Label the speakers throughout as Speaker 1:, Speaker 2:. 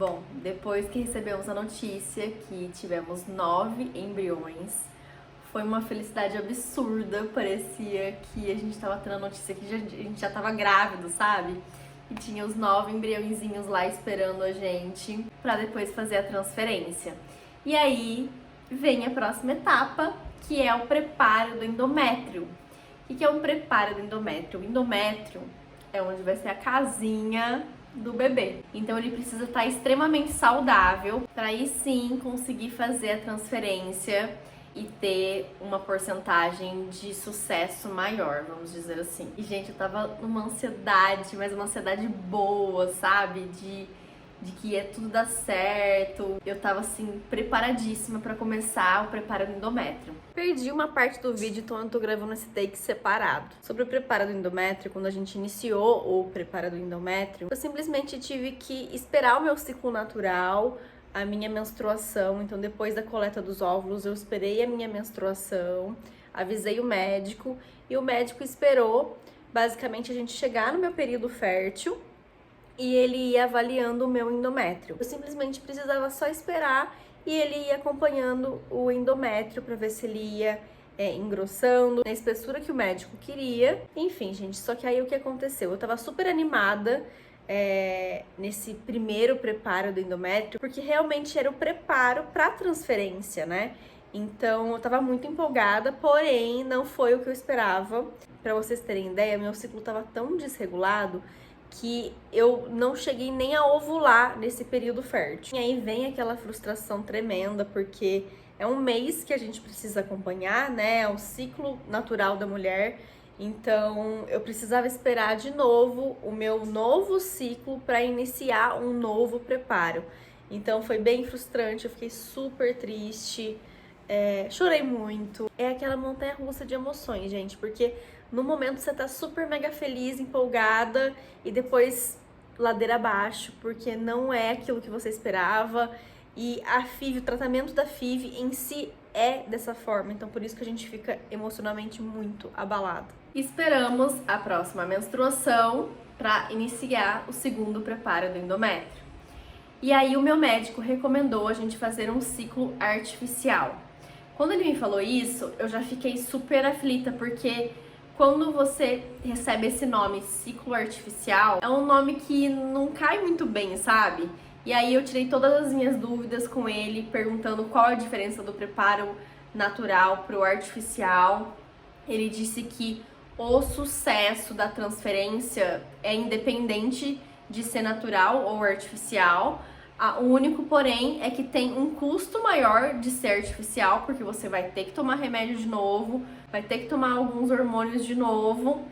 Speaker 1: Bom, depois que recebemos a notícia que tivemos 9 embriões, foi uma felicidade absurda. Parecia que a gente tava tendo a notícia que a gente já tava grávido, sabe? E tinha os 9 embriõezinhos lá esperando a gente pra depois fazer a transferência. E aí vem a próxima etapa, que é o preparo do endométrio. O que é um preparo do endométrio? O endométrio é onde vai ser a casinha do bebê. Então ele precisa estar extremamente saudável para aí sim conseguir fazer a transferência e ter uma porcentagem de sucesso maior, vamos dizer assim. E gente, eu tava numa ansiedade, mas uma ansiedade boa, sabe? De que ia tudo dar certo. Eu tava assim, preparadíssima pra começar o preparo do endométrio. Perdi uma parte do vídeo, então eu tô gravando esse take separado. Sobre o preparo do endométrio, quando a gente iniciou o preparo do endométrio, eu simplesmente tive que esperar o meu ciclo natural, a minha menstruação. Então depois da coleta dos óvulos, eu esperei a minha menstruação, avisei o médico e o médico esperou basicamente a gente chegar no meu período fértil e ele ia avaliando o meu endométrio. Eu simplesmente precisava só esperar e ele ia acompanhando o endométrio para ver se ele ia engrossando na espessura que o médico queria. Enfim, gente, só que aí o que aconteceu? Eu tava super animada nesse primeiro preparo do endométrio, porque realmente era o preparo para transferência, né? Então eu tava muito empolgada, porém não foi o que eu esperava. Para vocês terem ideia, meu ciclo tava tão desregulado que eu não cheguei nem a ovular nesse período fértil. E aí vem aquela frustração tremenda, porque é um mês que a gente precisa acompanhar, né? É o ciclo natural da mulher. Então eu precisava esperar de novo o meu novo ciclo para iniciar um novo preparo. Então foi bem frustrante, eu fiquei super triste. Chorei muito. É aquela montanha-russa de emoções, gente, porque no momento você tá super mega feliz, empolgada, e depois ladeira abaixo, porque não é aquilo que você esperava. E a FIV, o tratamento da FIV em si é dessa forma, então por isso que a gente fica emocionalmente muito abalado. Esperamos a próxima menstruação para iniciar o segundo preparo do endométrio. E aí o meu médico recomendou a gente fazer um ciclo artificial. Quando ele me falou isso, eu já fiquei super aflita, porque quando você recebe esse nome, ciclo artificial, é um nome que não cai muito bem, sabe? E aí eu tirei todas as minhas dúvidas com ele, perguntando qual a diferença do preparo natural pro artificial. Ele disse que o sucesso da transferência é independente de ser natural ou artificial. O único, porém, é que tem um custo maior de ser artificial, porque você vai ter que tomar remédio de novo, vai ter que tomar alguns hormônios de novo,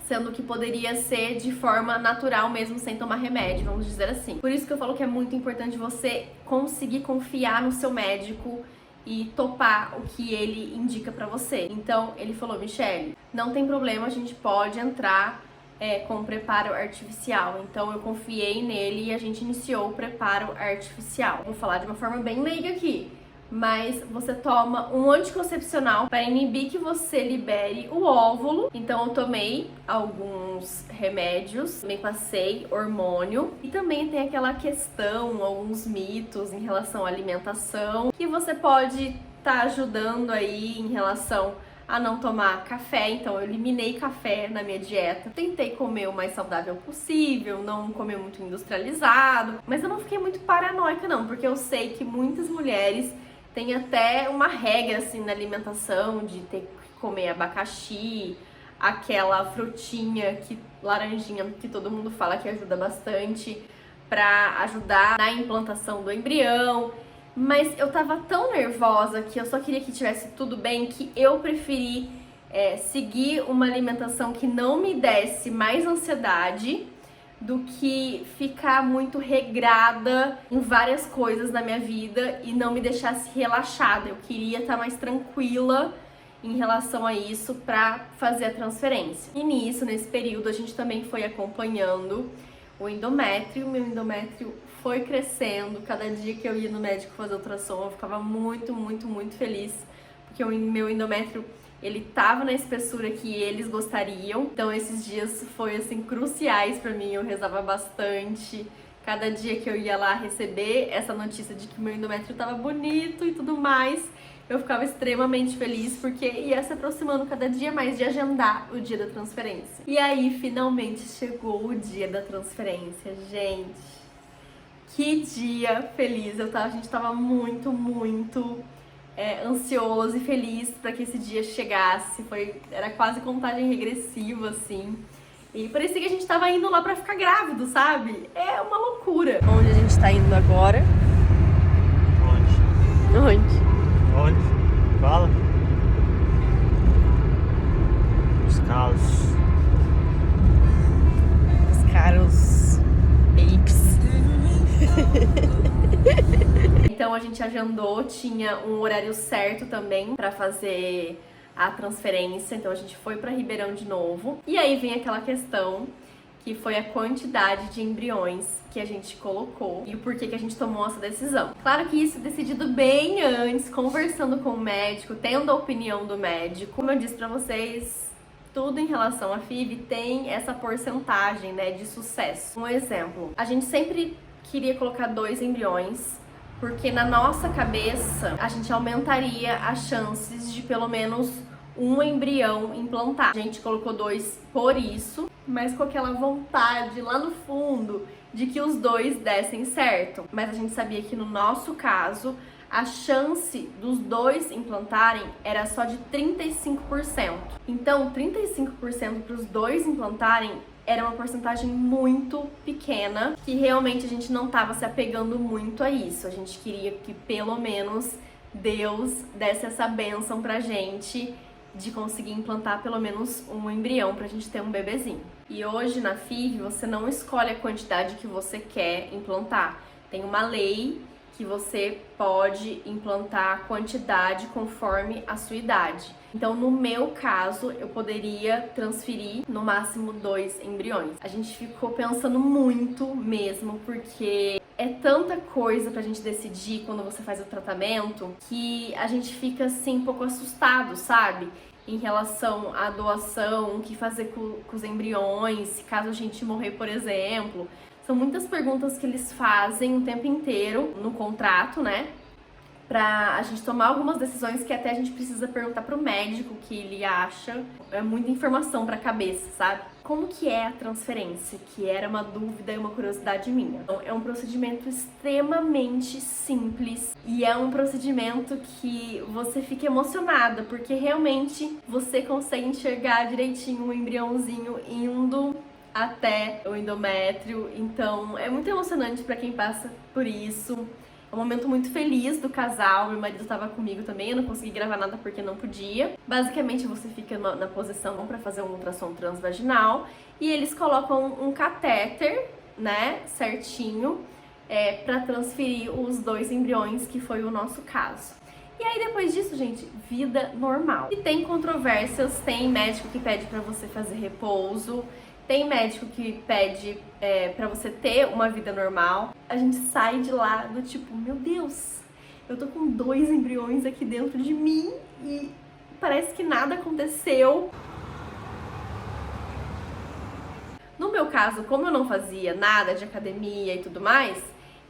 Speaker 1: sendo que poderia ser de forma natural mesmo, sem tomar remédio, vamos dizer assim. Por isso que eu falo que é muito importante você conseguir confiar no seu médico e topar o que ele indica pra você. Então, ele falou: Michelle, não tem problema, a gente pode entrar com o preparo artificial. Então eu confiei nele e a gente iniciou o preparo artificial. Vou falar de uma forma bem leiga aqui, mas você toma um anticoncepcional para inibir que você libere o óvulo. Então eu tomei alguns remédios, também passei hormônio, e também tem aquela questão, alguns mitos em relação à alimentação, que você pode estar ajudando aí em relação a não tomar café. Então eu eliminei café na minha dieta. Tentei comer o mais saudável possível, não comer muito industrializado, mas eu não fiquei muito paranoica não, porque eu sei que muitas mulheres têm até uma regra assim na alimentação de ter que comer abacaxi, aquela frutinha laranjinha que todo mundo fala que ajuda bastante para ajudar na implantação do embrião. Mas eu tava tão nervosa que eu só queria que tivesse tudo bem, que eu preferi seguir uma alimentação que não me desse mais ansiedade do que ficar muito regrada em várias coisas na minha vida e não me deixasse relaxada. Eu queria estar mais tranquila em relação a isso para fazer a transferência. E nisso, nesse período, a gente também foi acompanhando o endométrio. Meu endométrio foi crescendo. Cada dia que eu ia no médico fazer ultrassom, eu ficava muito, muito, muito feliz, porque o meu endométrio, ele tava na espessura que eles gostariam. Então esses dias foi assim cruciais pra mim, eu rezava bastante, Cada dia que eu ia lá receber essa notícia de que meu endométrio tava bonito e tudo mais, eu ficava extremamente feliz porque ia se aproximando cada dia mais de agendar o dia da transferência. E aí, finalmente chegou o dia da transferência, gente. Que dia feliz! A gente tava muito ansioso e feliz para que esse dia chegasse. Era quase contagem regressiva, assim. E parecia que a gente tava indo lá pra ficar grávido, sabe? É uma loucura. Onde a gente tá indo agora? Onde?
Speaker 2: Fala. Os
Speaker 1: caros apes. Então a gente agendou, tinha um horário certo também pra fazer a transferência, então a gente foi pra Ribeirão de novo. E aí vem aquela questão que foi a quantidade de embriões que a gente colocou e o porquê que a gente tomou essa decisão. Claro que isso é decidido bem antes, conversando com o médico, tendo a opinião do médico. Como eu disse pra vocês, tudo em relação à FIV tem essa porcentagem, né, de sucesso. Um exemplo, a gente sempre queria colocar 2 embriões, porque na nossa cabeça a gente aumentaria as chances de pelo menos um embrião implantar. A gente colocou 2 por isso, mas com aquela vontade lá no fundo de que os 2 dessem certo. Mas a gente sabia que no nosso caso a chance dos 2 implantarem era só de 35%. Então, 35% para os 2 implantarem era uma porcentagem muito pequena, que realmente a gente não estava se apegando muito a isso. A gente queria que pelo menos Deus desse essa bênção pra gente de conseguir implantar pelo menos um embrião pra gente ter um bebezinho. E hoje na FIV você não escolhe a quantidade que você quer implantar. Tem uma lei que você pode implantar a quantidade conforme a sua idade. Então, no meu caso, eu poderia transferir no máximo 2 embriões. A gente ficou pensando muito mesmo, porque é tanta coisa pra gente decidir quando você faz o tratamento que a gente fica assim um pouco assustado, sabe? Em relação à doação, o que fazer com os embriões, caso a gente morrer, por exemplo. São muitas perguntas que eles fazem o tempo inteiro no contrato, né? Pra a gente tomar algumas decisões que até a gente precisa perguntar pro médico o que ele acha. É muita informação pra cabeça, sabe? Como que é a transferência? Que era uma dúvida e uma curiosidade minha. Então, é um procedimento extremamente simples e é um procedimento que você fica emocionada, porque realmente você consegue enxergar direitinho um embriãozinho indo até o endométrio. Então é muito emocionante pra quem passa por isso. É um momento muito feliz do casal. Meu marido estava comigo também, eu não consegui gravar nada porque não podia. Basicamente você fica na posição para fazer um ultrassom transvaginal e eles colocam um catéter, né, certinho, para transferir os 2 embriões, que foi o nosso caso. E aí depois disso, gente, vida normal. E tem controvérsias, tem médico que pede para você fazer repouso, tem médico que pede pra você ter uma vida normal. A gente sai de lá do tipo, meu Deus, eu tô com 2 embriões aqui dentro de mim e parece que nada aconteceu. No meu caso, como eu não fazia nada de academia e tudo mais,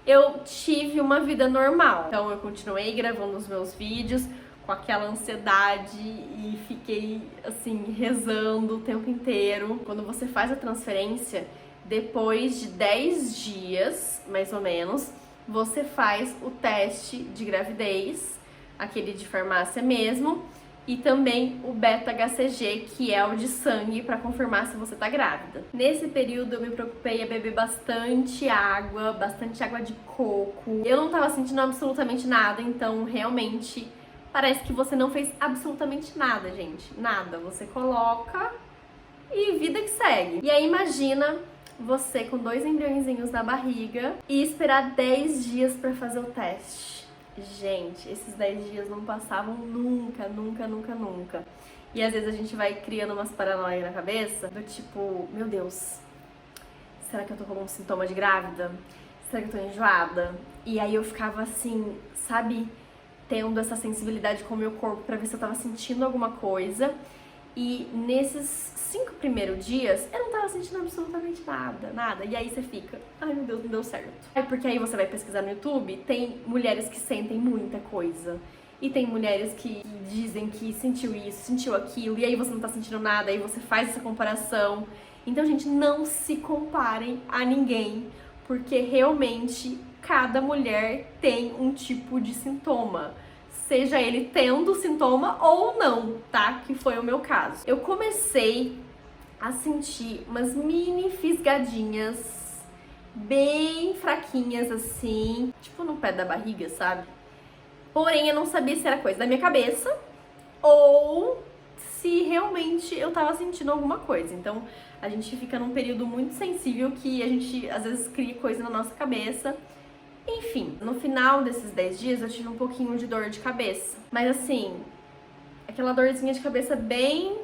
Speaker 1: eu tive uma vida normal. Então eu continuei gravando os meus vídeos com aquela ansiedade e fiquei assim rezando o tempo inteiro. Quando você faz a transferência, depois de 10 dias, mais ou menos, você faz o teste de gravidez, aquele de farmácia mesmo, e também o beta-HCG, que é o de sangue, para confirmar se você tá grávida. Nesse período eu me preocupei a beber bastante água de coco. Eu não tava sentindo absolutamente nada, então realmente parece que você não fez absolutamente nada, gente. Nada. Você coloca e vida que segue. E aí imagina você com 2 embriõezinhos na barriga e esperar 10 dias pra fazer o teste. Gente, esses 10 dias não passavam nunca. E às vezes a gente vai criando umas paranoias na cabeça, do tipo, meu Deus, será que eu tô com algum sintoma de grávida? Será que eu tô enjoada? E aí eu ficava assim, sabe, tendo essa sensibilidade com o meu corpo pra ver se eu tava sentindo alguma coisa. E nesses 5 primeiros dias, eu não tava sentindo absolutamente nada. E aí você fica, ai meu Deus, não deu certo. Porque aí você vai pesquisar no YouTube, tem mulheres que sentem muita coisa. E tem mulheres que dizem que sentiu isso, sentiu aquilo, e aí você não tá sentindo nada, aí você faz essa comparação. Então, gente, não se comparem a ninguém, porque realmente cada mulher tem um tipo de sintoma. Seja ele tendo sintoma ou não, tá? Que foi o meu caso. Eu comecei a sentir umas mini fisgadinhas bem fraquinhas assim, tipo no pé da barriga, sabe? Porém, eu não sabia se era coisa da minha cabeça ou se realmente eu tava sentindo alguma coisa. Então, a gente fica num período muito sensível que a gente às vezes cria coisa na nossa cabeça. Enfim, no final desses 10 dias eu tive um pouquinho de dor de cabeça. Mas assim, aquela dorzinha de cabeça bem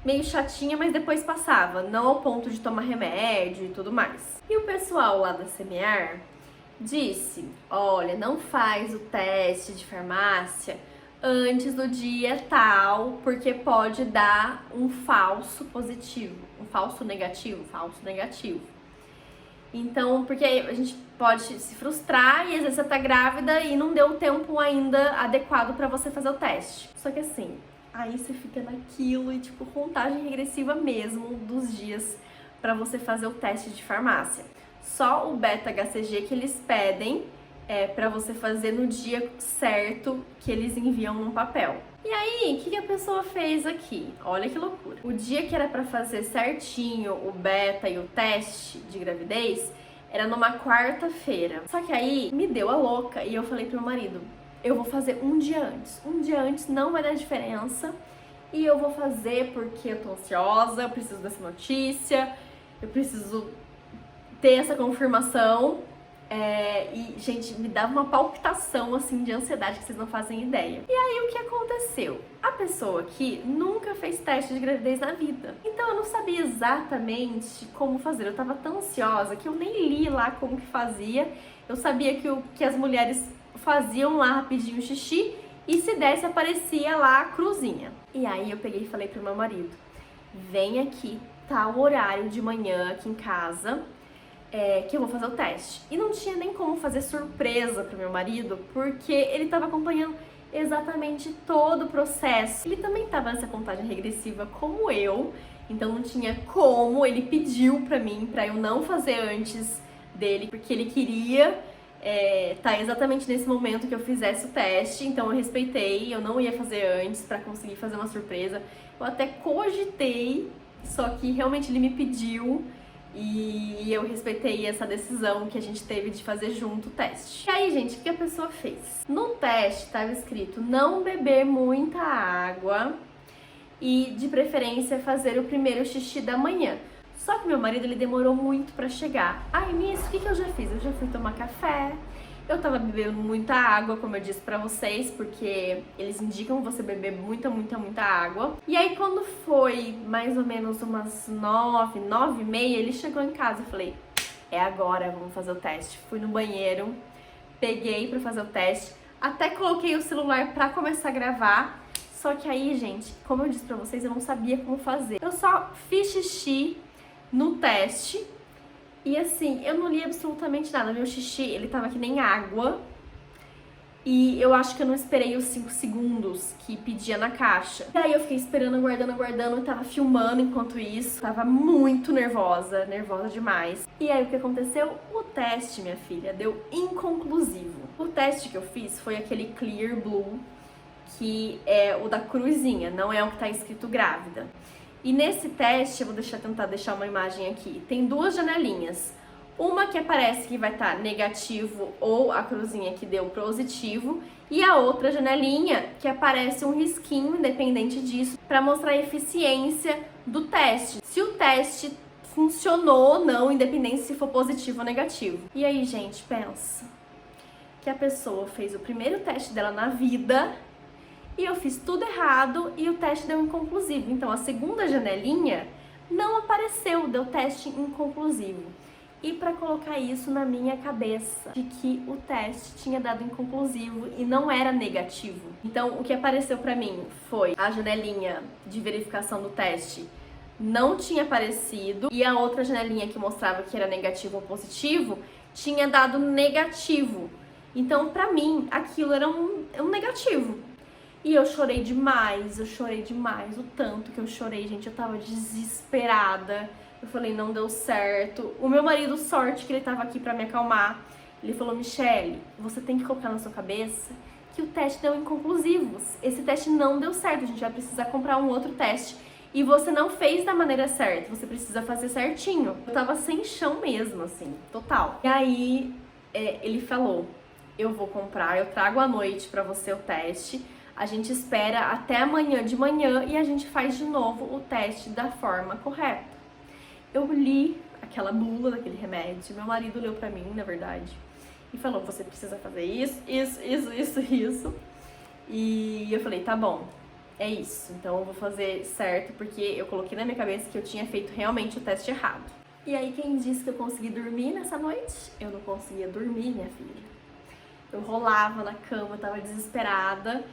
Speaker 1: meio chatinha, mas depois passava. Não ao ponto de tomar remédio e tudo mais. E o pessoal lá da Semear disse, olha, não faz o teste de farmácia antes do dia tal, porque pode dar um falso positivo, um falso negativo. Então, porque a gente pode se frustrar e às vezes você tá grávida e não deu o tempo ainda adequado pra você fazer o teste. Só que assim, aí você fica naquilo e tipo, contagem regressiva mesmo dos dias pra você fazer o teste de farmácia. Só o beta-HCG que eles pedem pra você fazer no dia certo que eles enviam num papel. E aí, o que a pessoa fez aqui? Olha que loucura. O dia que era pra fazer certinho o beta e o teste de gravidez era numa quarta-feira. Só que aí me deu a louca e eu falei pro meu marido, eu vou fazer um dia antes. Um dia antes não vai dar diferença e eu vou fazer porque eu tô ansiosa, eu preciso dessa notícia, eu preciso ter essa confirmação. E, gente, me dava uma palpitação, assim, de ansiedade que vocês não fazem ideia. E aí, o que aconteceu? A pessoa aqui nunca fez teste de gravidez na vida. Então, eu não sabia exatamente como fazer. Eu tava tão ansiosa que eu nem li lá como que fazia. Eu sabia que as mulheres faziam lá rapidinho o xixi e se desse, aparecia lá a cruzinha. E aí, eu peguei e falei pro meu marido, vem aqui, tá o horário de manhã aqui em casa, que eu vou fazer o teste. E não tinha nem como fazer surpresa pro meu marido, porque ele tava acompanhando exatamente todo o processo. Ele também tava nessa contagem regressiva como eu, então não tinha como. Ele pediu pra mim, pra eu não fazer antes dele, porque ele queria tá exatamente nesse momento que eu fizesse o teste, então eu respeitei, eu não ia fazer antes pra conseguir fazer uma surpresa. Eu até cogitei, só que realmente ele me pediu, e eu respeitei essa decisão que a gente teve de fazer junto o teste. E aí, gente, o que a pessoa fez? No teste estava escrito não beber muita água e, de preferência, fazer o primeiro xixi da manhã. Só que meu marido, ele demorou muito pra chegar. Aí, nisso, o que eu já fiz? Eu já fui tomar café. Eu tava bebendo muita água, como eu disse pra vocês, porque eles indicam você beber muita água. E aí, quando foi mais ou menos umas 9h30, ele chegou em casa. Eu falei, é agora, vamos fazer o teste. Fui no banheiro, peguei pra fazer o teste, até coloquei o celular pra começar a gravar. Só que aí, gente, como eu disse pra vocês, eu não sabia como fazer. Eu só fiz xixi no teste. E assim, eu não li absolutamente nada. Meu xixi, ele tava que nem água. E eu acho que eu não esperei os 5 segundos que pedia na caixa. E aí eu fiquei esperando, aguardando. Eu tava filmando enquanto isso. Tava muito nervosa demais. E aí o que aconteceu? O teste, minha filha, deu inconclusivo. O teste que eu fiz foi aquele Clear Blue, que é o da cruzinha, não é o que tá escrito grávida. E nesse teste, eu vou tentar deixar uma imagem aqui, tem 2 janelinhas. Uma que aparece que vai estar negativo ou a cruzinha que deu positivo, e a outra janelinha que aparece um risquinho, independente disso, para mostrar a eficiência do teste. Se o teste funcionou ou não, independente se for positivo ou negativo. E aí, gente, pensa que a pessoa fez o primeiro teste dela na vida e eu fiz tudo errado e o teste deu inconclusivo. Então, a segunda janelinha não apareceu, deu teste inconclusivo. e para colocar isso na minha cabeça de que o teste tinha dado inconclusivo e não era negativo. Então, o que apareceu para mim foi a janelinha de verificação do teste não tinha aparecido e a outra janelinha que mostrava que era negativo ou positivo tinha dado negativo. Então, pra mim, aquilo era um negativo. E eu chorei demais, o tanto que eu chorei, gente, eu tava desesperada. Eu falei, não deu certo. O meu marido, sorte que ele tava aqui pra me acalmar, ele falou, Michele, você tem que colocar na sua cabeça que o teste deu inconclusivo. Esse teste não deu certo, a gente vai precisar comprar um outro teste. E você não fez da maneira certa, você precisa fazer certinho. Eu tava sem chão mesmo, assim, total. E aí, ele falou, eu vou comprar, eu trago à noite pra você o teste, a gente espera até amanhã de manhã e a gente faz de novo o teste da forma correta. Eu li aquela bula daquele remédio, meu marido leu pra mim, na verdade, e falou, você precisa fazer isso. E eu falei, tá bom. É isso, então eu vou fazer certo, porque eu coloquei na minha cabeça que eu tinha feito realmente o teste errado. E aí quem disse que eu consegui dormir nessa noite? Eu não conseguia dormir, minha filha. Eu rolava na cama, eu tava desesperada.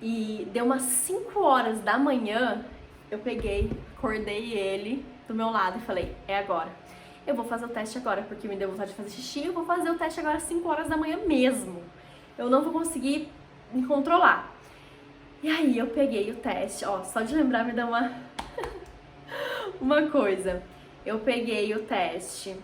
Speaker 1: E deu umas 5 horas da manhã, eu peguei, acordei ele do meu lado e falei, é agora. Eu vou fazer o teste agora, porque me deu vontade de fazer xixi, eu vou fazer o teste agora às 5 horas da manhã mesmo. Eu não vou conseguir me controlar. E aí eu peguei o teste, ó, só de lembrar me dá uma coisa. Eu peguei o teste,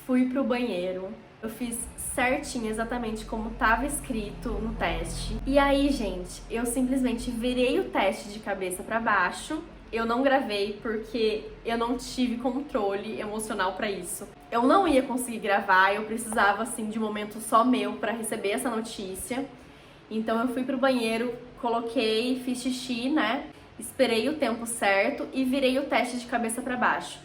Speaker 1: fui pro banheiro, eu fiz certinho, exatamente como tava escrito no teste. E aí, gente, eu simplesmente virei o teste de cabeça pra baixo. Eu não gravei porque eu não tive controle emocional pra isso. Eu não ia conseguir gravar, eu precisava, assim, de um momento só meu pra receber essa notícia. Então eu fui pro banheiro, coloquei, fiz xixi, né? Esperei o tempo certo e virei o teste de cabeça pra baixo.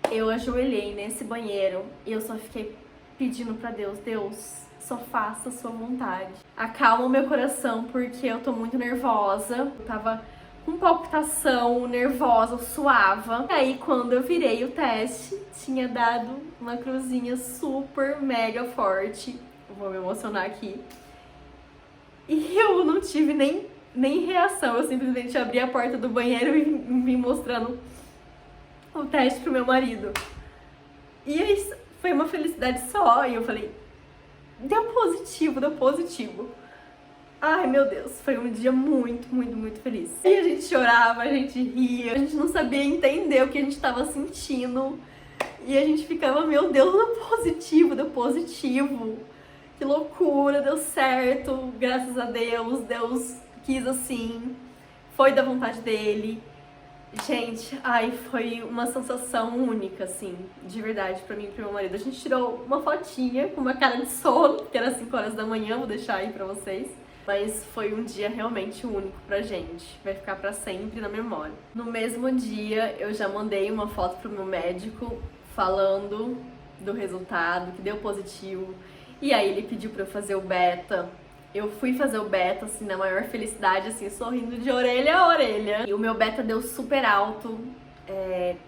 Speaker 1: Eu ajoelhei nesse banheiro e eu só fiquei pedindo pra Deus, Deus, só faça a sua vontade. Acalma o meu coração porque eu tô muito nervosa. Eu tava com palpitação, nervosa, eu suava. E aí quando eu virei o teste, tinha dado uma cruzinha super mega forte. Eu vou me emocionar aqui. E eu não tive nem reação, eu simplesmente abri a porta do banheiro e vim mostrando o teste pro meu marido. E aí foi uma felicidade só, e eu falei, deu positivo. Ai, meu Deus, foi um dia muito feliz. E a gente chorava, a gente ria, a gente não sabia entender o que a gente tava sentindo. E a gente ficava, meu Deus, deu positivo. Que loucura, deu certo, graças a Deus, Deus quis assim, foi da vontade dele. Gente, ai, foi uma sensação única, assim, de verdade, pra mim e pro meu marido. A gente tirou uma fotinha com uma cara de sono, que era 5 horas da manhã, vou deixar aí pra vocês. Mas foi um dia realmente único pra gente, vai ficar pra sempre na memória. No mesmo dia, eu já mandei uma foto pro meu médico falando do resultado, que deu positivo. E aí ele pediu pra eu fazer o beta. Eu fui fazer o beta, assim, na maior felicidade, assim, sorrindo de orelha a orelha. E o meu beta deu super alto.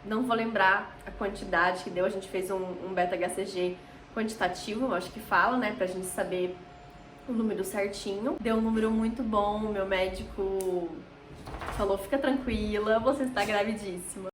Speaker 1: Não vou lembrar a quantidade que deu. A gente fez um beta HCG quantitativo, acho que fala, né? Pra gente saber o número certinho. Deu um número muito bom. O meu médico falou, fica tranquila, você está gravidíssima.